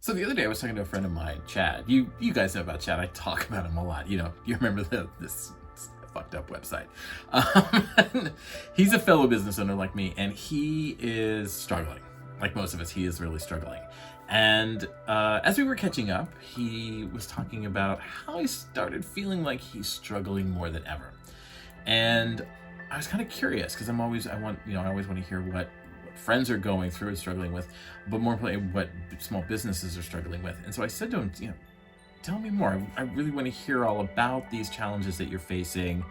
So the other day I was talking to a friend of mine, Chad. You guys know about Chad. I talk about him a lot. You remember this fucked up website. He's a fellow business owner like me, and he is struggling. Like most of us, he is really struggling. And as we were catching up, he was talking about how he started feeling like he's struggling more than ever. And I was kind of curious because I always want to hear what friends are going through and struggling with, but more importantly, what small businesses are struggling with. And so I said to him, tell me more. I really want to hear all about these challenges that you're facing.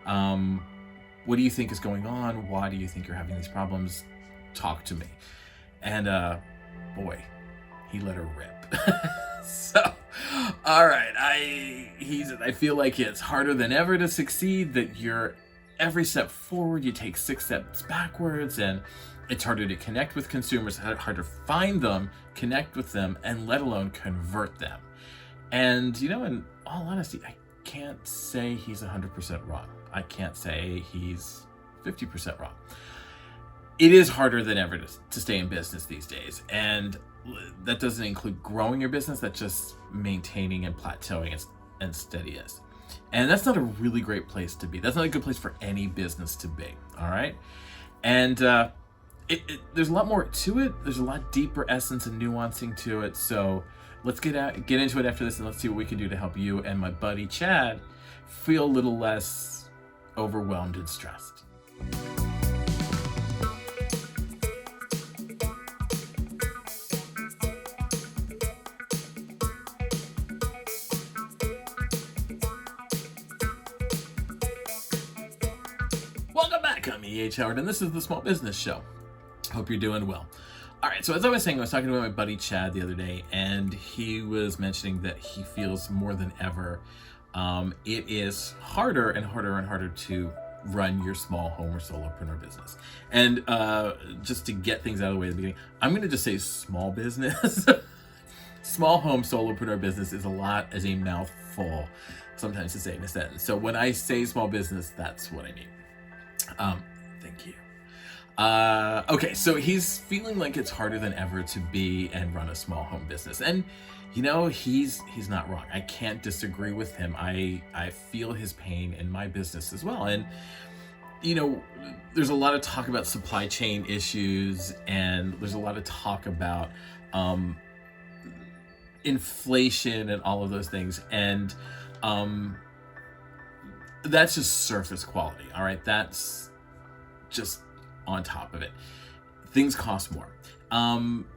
What do you think is going on? Why do you think you're having these problems? Talk to me. And boy, he let her rip. So, all right, I feel like it's harder than ever to succeed, that you're every step forward, you take 6 steps backwards, and it's harder to connect with consumers, harder to find them, connect with them, and let alone convert them. And, in all honesty, I can't say he's 100% wrong. I can't say he's 50% wrong. It is harder than ever to stay in business these days. And that doesn't include growing your business, that's just maintaining and plateauing and steadiness. And that's not a really great place to be. That's not a good place for any business to be, all right? And there's a lot more to it. There's a lot deeper essence and nuancing to it. So let's get into it after this, and let's see what we can do to help you and my buddy Chad feel a little less overwhelmed and stressed. Welcome back. I'm E.H. Howard, and this is the Small Business Show. Hope you're doing well. All right, so as I was saying, I was talking to my buddy Chad the other day, and he was mentioning that he feels more than ever it is harder and harder and harder to run your small home or solopreneur business. And just to get things out of the way at the beginning, I'm going to just say small business. Small home solopreneur business is a mouthful sometimes to say in a sentence. So when I say small business, that's what I mean. Thank you. Okay, so he's feeling like it's harder than ever to be and run a small home business. And, he's not wrong. I can't disagree with him. I feel his pain in my business as well. And, there's a lot of talk about supply chain issues, and there's a lot of talk about inflation and all of those things. And that's just surface quality, all right? That's just on top of it. Things cost more.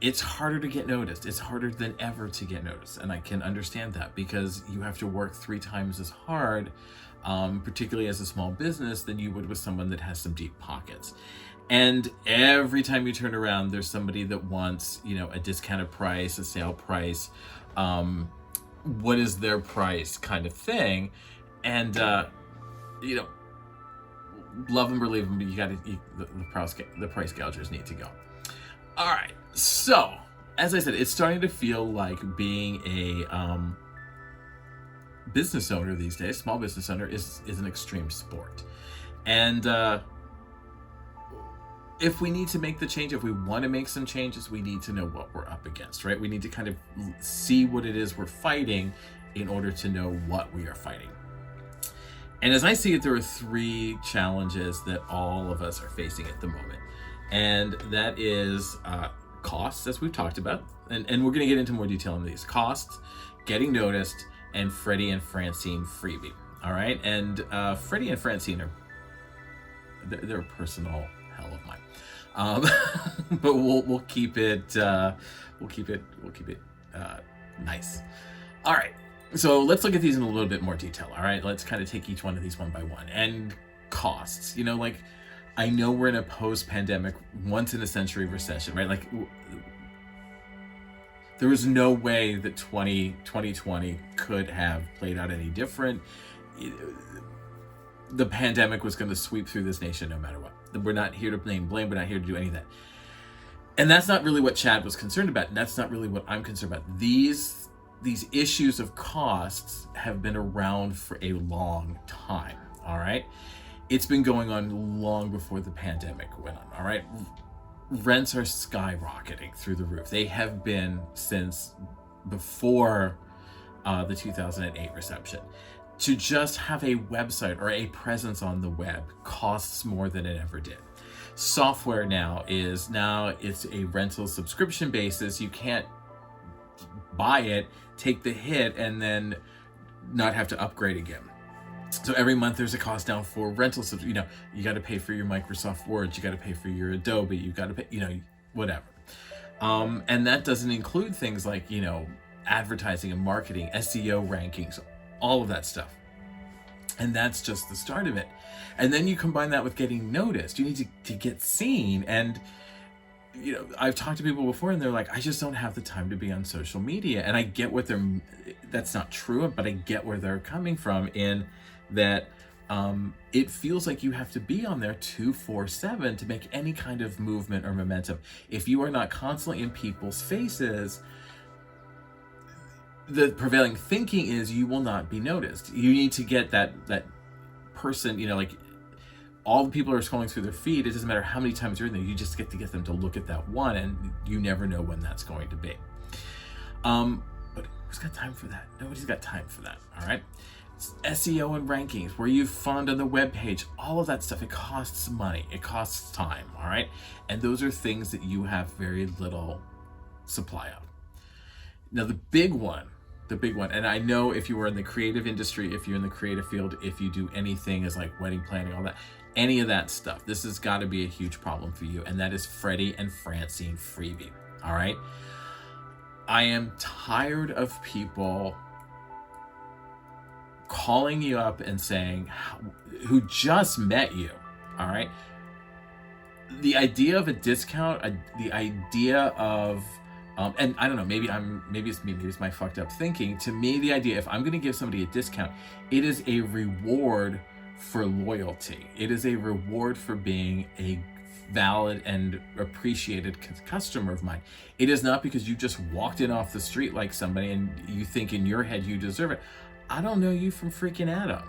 It's harder to get noticed. It's harder than ever to get noticed. And I can understand that because you have to work 3 times as hard, particularly as a small business, than you would with someone that has some deep pockets. And every time you turn around, there's somebody that wants, a discounted price, a sale price, what is their price kind of thing. And, love them or leave them, but the price gougers need to go. All right, so as I said, it's starting to feel like being a business owner these days. Small business owner is an extreme sport, and if we need to make the change, if we want to make some changes, we need to know what we're up against, right? We need to kind of see what it is we're fighting in order to know what we are fighting. And as I see it, there are 3 challenges that all of us are facing at the moment. And that is costs, as we've talked about. And we're going to get into more detail on these. Costs, getting noticed, and Freddie and Francine freebie. All right? And Freddie and Francine they're a personal hell of mine. But we'll keep it nice. All right. So let's look at these in a little bit more detail, all right? Let's kind of take each one of these one by one. And costs, I know we're in a post-pandemic, once-in-a-century recession, right? Like, there was no way that 2020 could have played out any different. The pandemic was going to sweep through this nation no matter what. We're not here to blame. We're not here to do any of that. And that's not really what Chad was concerned about, and that's not really what I'm concerned about. These issues of costs have been around for a long time, all right? It's been going on long before the pandemic went on, all right? Rents are skyrocketing through the roof. They have been since before the 2008 recession. To just have a website or a presence on the web costs more than it ever did. Software now it's a rental subscription basis. You can't buy it, take the hit, and then not have to upgrade again. So every month there's a cost down for rental. You got to pay for your Microsoft Word, you got to pay for your Adobe, you got to pay, whatever. And that doesn't include things like, advertising and marketing, SEO rankings, all of that stuff. And that's just the start of it. And then you combine that with getting noticed. You need to get seen. And, I've talked to people before and they're like, I just don't have the time to be on social media. And I get that's not true, but I get where they're coming from in that it feels like you have to be on there 24/7 to make any kind of movement or momentum. If you are not constantly in people's faces, the prevailing thinking is you will not be noticed. You need to get that person, like all the people are scrolling through their feed. It doesn't matter how many times you're in there. You just get to get them to look at that one, and you never know when that's going to be. But who's got time for that? Nobody's got time for that. All right. SEO and rankings, where you fund on the web page, all of that stuff, it costs money, it costs time. All right. And those are things that you have very little supply of. Now, the big one, and I know if you are in the creative industry, if you're in the creative field, if you do anything as like wedding planning, all that, any of that stuff, this has got to be a huge problem for you. And that is Freddie and Francine Freebie. All right. I am tired of people calling you up and saying, who just met you. All right. The idea of a discount, the idea of, and I don't know, maybe it's my fucked up thinking. To me, the idea, if I'm going to give somebody a discount, it is a reward for loyalty. It is a reward for being a valid and appreciated customer of mine. It is not because you just walked in off the street like somebody and you think in your head you deserve it. I don't know you from freaking Adam.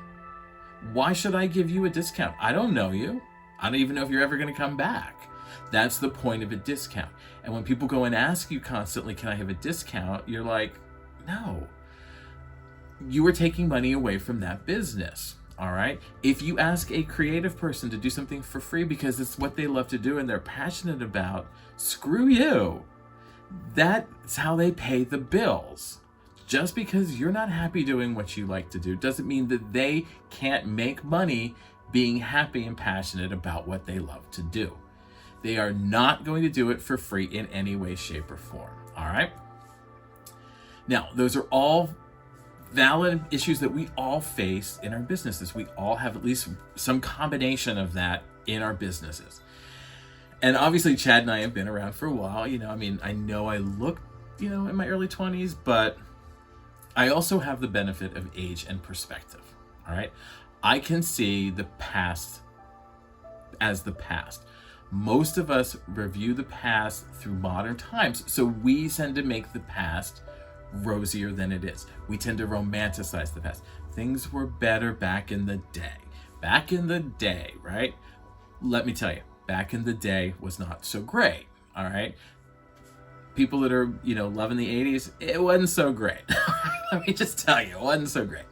Why should I give you a discount? I don't know you. I don't even know if you're ever going to come back. That's the point of a discount. And when people go and ask you constantly, can I have a discount? You're like, no. You are taking money away from that business. All right. If you ask a creative person to do something for free because it's what they love to do and they're passionate about, screw you. That's how they pay the bills. Just because you're not happy doing what you like to do doesn't mean that they can't make money being happy and passionate about what they love to do. They are not going to do it for free in any way, shape, or form. All right. Now, those are all valid issues that we all face in our businesses. We all have at least some combination of that in our businesses. And obviously, Chad and I have been around for a while. I know I look, in my early 20s, but I also have the benefit of age and perspective. All right. I can see the past as the past. Most of us review the past through modern times, so we tend to make the past rosier than it is. We tend to romanticize the past. Things were better back in the day. Back in the day, right? Let me tell you, back in the day was not so great, all right? People that are, loving the 80s, it wasn't so great. Let me just tell you, it wasn't so great.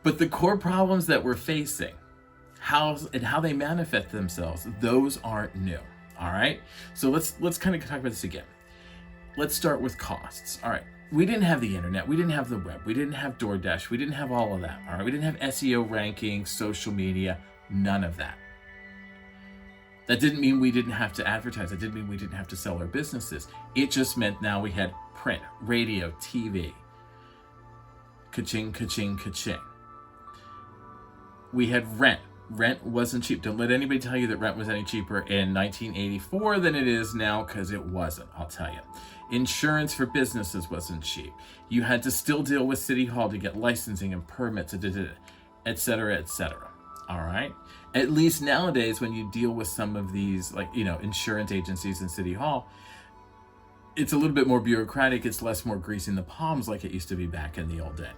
But the core problems that we're facing, how they manifest themselves, those aren't new. All right. So let's kind of talk about this again. Let's start with costs. All right. We didn't have the internet. We didn't have the web. We didn't have DoorDash. We didn't have all of that. All right. We didn't have SEO rankings, social media, none of that. That didn't mean we didn't have to advertise. It didn't mean we didn't have to sell our businesses. It just meant now we had print, radio, TV. Ka-ching, ka-ching, ka-ching. We had rent. Rent wasn't cheap. Don't let anybody tell you that rent was any cheaper in 1984 than it is now, because it wasn't, I'll tell you. Insurance for businesses wasn't cheap. You had to still deal with City Hall to get licensing and permits, et cetera, et cetera. All right? At least nowadays, when you deal with some of these, insurance agencies in City Hall, it's a little bit more bureaucratic. It's less more greasing the palms like it used to be back in the old day.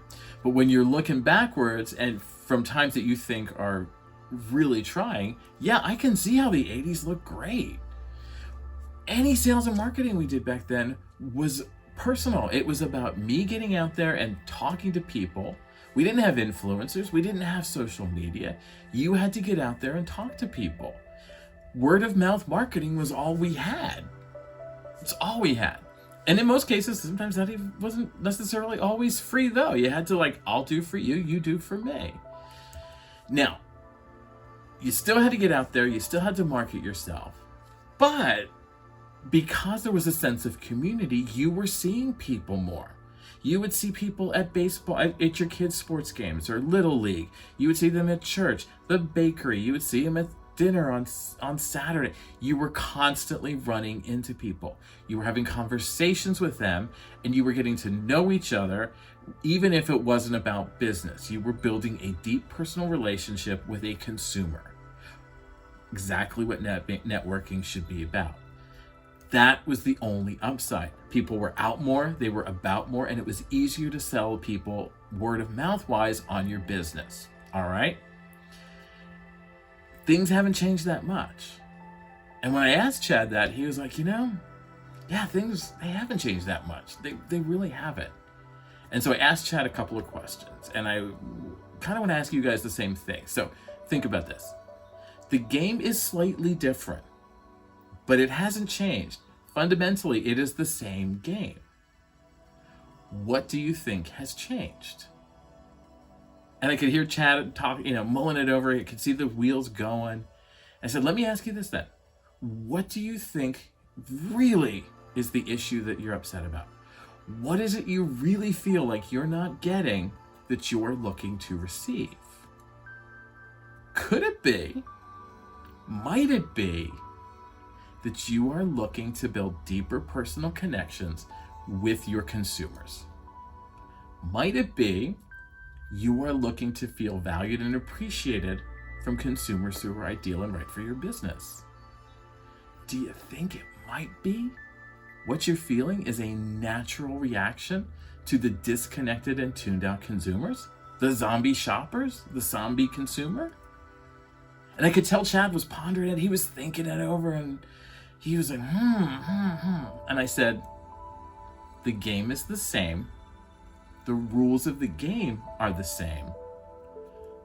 But when you're looking backwards and from times that you think are really trying, yeah, I can see how the 80s look great. Any sales and marketing we did back then was personal. It was about me getting out there and talking to people. We didn't have influencers. We didn't have social media. You had to get out there and talk to people. Word of mouth marketing was all we had. It's all we had. And in most cases, sometimes that even wasn't necessarily always free though. You had to like, I'll do for you, you do for me. Now, you still had to get out there. You still had to market yourself. But because there was a sense of community, you were seeing people more. You would see people at baseball, at your kids' sports games or Little League. You would see them at church, the bakery. You would see them at dinner on Saturday. You were constantly running into people. You were having conversations with them, and you were getting to know each other, even if it wasn't about business. You were building a deep personal relationship with a consumer. Exactly what networking should be about. That was the only upside. People were out more, they were about more, and it was easier to sell people word of mouth wise on your business. All right? Things haven't changed that much. And when I asked Chad that, he was like, yeah, things, they haven't changed that much. They really haven't. And so I asked Chad a couple of questions, and I kind of want to ask you guys the same thing. So think about this. The game is slightly different, but it hasn't changed. Fundamentally, it is the same game. What do you think has changed? And I could hear Chad talk, mulling it over. I could see the wheels going. I said, let me ask you this then. What do you think really is the issue that you're upset about? What is it you really feel like you're not getting that you're looking to receive? Could it be, might it be, that you are looking to build deeper personal connections with your consumers? Might it be you are looking to feel valued and appreciated from consumers who are ideal and right for your business? Do you think it might be what you're feeling is a natural reaction to the disconnected and tuned out consumers? The zombie shoppers? The zombie consumer? And I could tell Chad was pondering it. He was thinking it over, and he was like, And I said, the game is the same. The rules of the game are the same.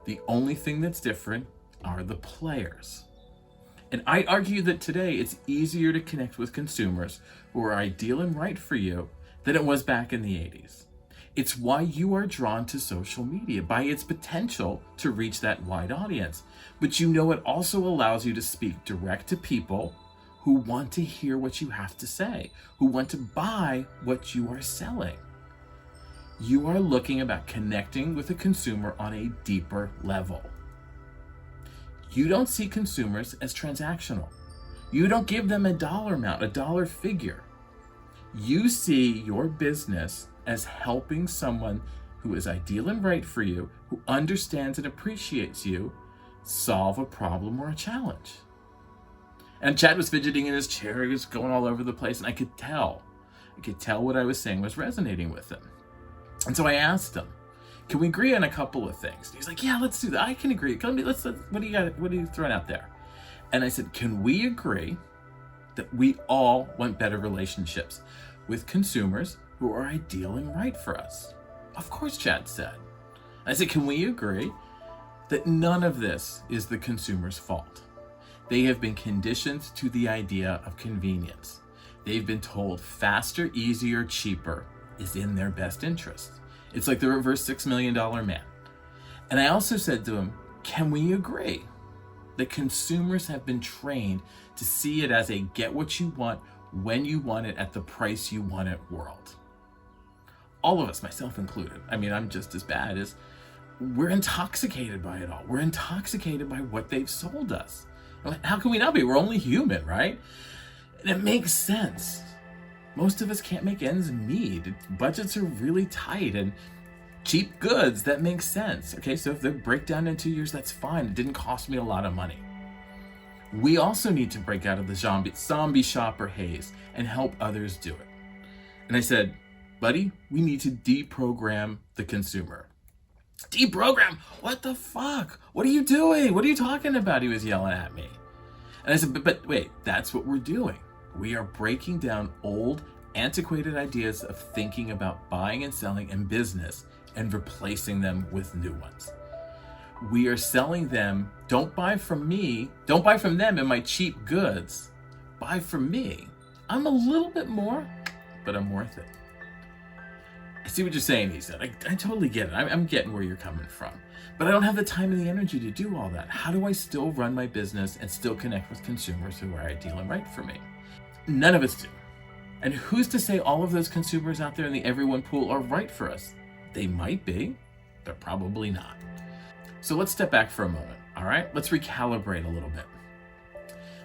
The only thing that's different are the players. And I argue that today it's easier to connect with consumers who are ideal and right for you than it was back in the 80s. It's why you are drawn to social media, by its potential to reach that wide audience. But it also allows you to speak direct to people who want to hear what you have to say, who want to buy what you are selling. You are looking about connecting with a consumer on a deeper level. You don't see consumers as transactional. You don't give them a dollar amount, a dollar figure. You see your business as helping someone who is ideal and right for you, who understands and appreciates you, solve a problem or a challenge. And Chad was fidgeting in his chair. He was going all over the place, and I could tell what I was saying was resonating with him. And so I asked him, can we agree on a couple of things? And he's like, yeah, let's do that. I can agree. What do you throwing out there? And I said, can we agree that we all want better relationships with consumers who are ideal and right for us? Of course, Chad said. I said, can we agree that none of this is the consumer's fault? They have been conditioned to the idea of convenience. They've been told faster, easier, cheaper is in their best interest. It's like the reverse $6 million man. And I also said to him, can we agree that consumers have been trained to see it as a get what you want, when you want it, at the price you want it world? All of us, myself included, I'm just as bad, as we're intoxicated by it all. We're intoxicated by what they've sold us. How can we not be? We're only human, right? And it makes sense. Most of us can't make ends meet. Budgets are really tight, and cheap goods, that makes sense. Okay, so if they break down in 2 years, that's fine. It didn't cost me a lot of money. We also need to break out of the zombie shopper haze and help others do it. And I said, buddy, we need to deprogram the consumer. Deprogram? What the fuck? What are you doing? What are you talking about? He was yelling at me. And I said, but wait, that's what we're doing. We are breaking down old, antiquated ideas of thinking about buying and selling in business and replacing them with new ones. We are selling them, don't buy from me, don't buy from them in my cheap goods, buy from me. I'm a little bit more, but I'm worth it. I see what you're saying, he said. I totally get it. I'm getting where you're coming from. But I don't have the time and the energy to do all that. How do I still run my business and still connect with consumers who are ideal and right for me? None of us do. And who's to say all of those consumers out there in the everyone pool are right for us? They might be, but probably not. So let's step back for a moment, all right? Let's recalibrate a little bit.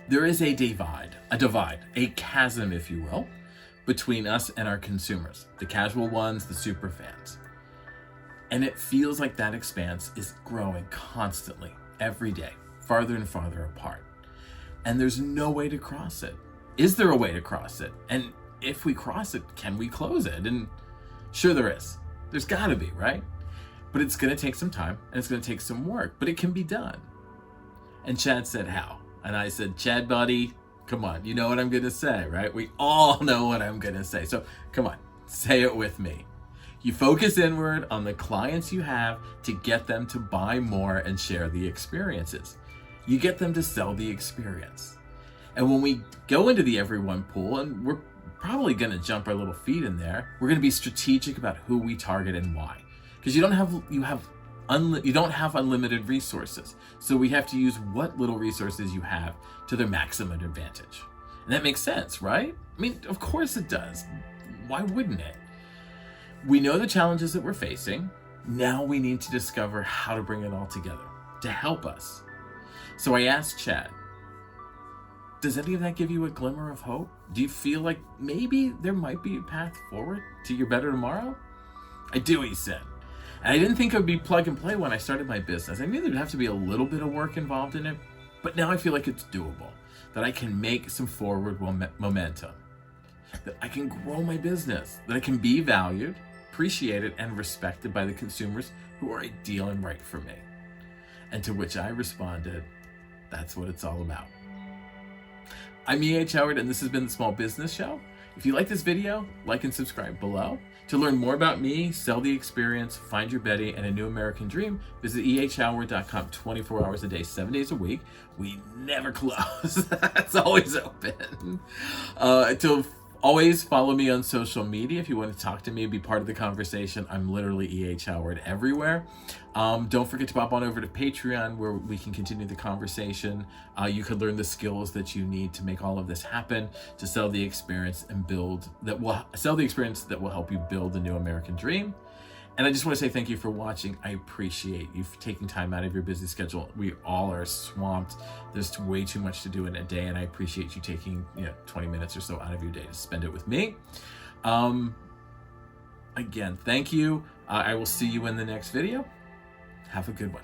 There is a divide, a chasm, if you will, between us and our consumers, the casual ones, the super fans. And it feels like that expanse is growing constantly, every day, farther and farther apart. And there's no way to cross it. Is there a way to cross it? And if we cross it, can we close it? And sure there is. There's gotta be, right? But it's gonna take some time and it's gonna take some work, but it can be done. And Chad said, how? And I said, Chad, buddy, come on, you know what I'm gonna say, right? We all know what I'm gonna say. So come on, say it with me. You focus inward on the clients you have to get them to buy more and share the experiences. You get them to sell the experience. And when we go into the everyone pool, and we're probably gonna jump our little feet in there, we're gonna be strategic about who we target and why. Because you don't have unlimited resources. So we have to use what little resources you have to their maximum advantage. And that makes sense, right? I mean, of course it does. Why wouldn't it? We know the challenges that we're facing. Now we need to discover how to bring it all together to help us. So I asked Chad, does any of that give you a glimmer of hope? Do you feel like maybe there might be a path forward to your better tomorrow? I do, he said. And I didn't think it would be plug and play when I started my business. I knew there'd have to be a little bit of work involved in it, but now I feel like it's doable, that I can make some forward momentum, that I can grow my business, that I can be valued, appreciated, and respected by the consumers who are ideal and right for me. And to which I responded, that's what it's all about. I'm E.H. Howard, and this has been The Small Business Show. If you like this video, like and subscribe below. To learn more about me, sell the experience, find your Betty, and a new American dream, visit ehhoward.com 24 hours a day, 7 days a week. We never close. It's always open. To always follow me on social media if you want to talk to me, be part of the conversation. I'm literally E.H. Howard everywhere. Don't forget to pop on over to Patreon where we can continue the conversation. You could learn the skills that you need to make all of this happen, to sell the experience and sell the experience that will help you build the new American dream. And I just want to say thank you for watching. I appreciate you taking time out of your busy schedule. We all are swamped. There's way too much to do in a day, and I appreciate you taking 20 minutes or so out of your day to spend it with me. Again, thank you. I will see you in the next video. Have a good one.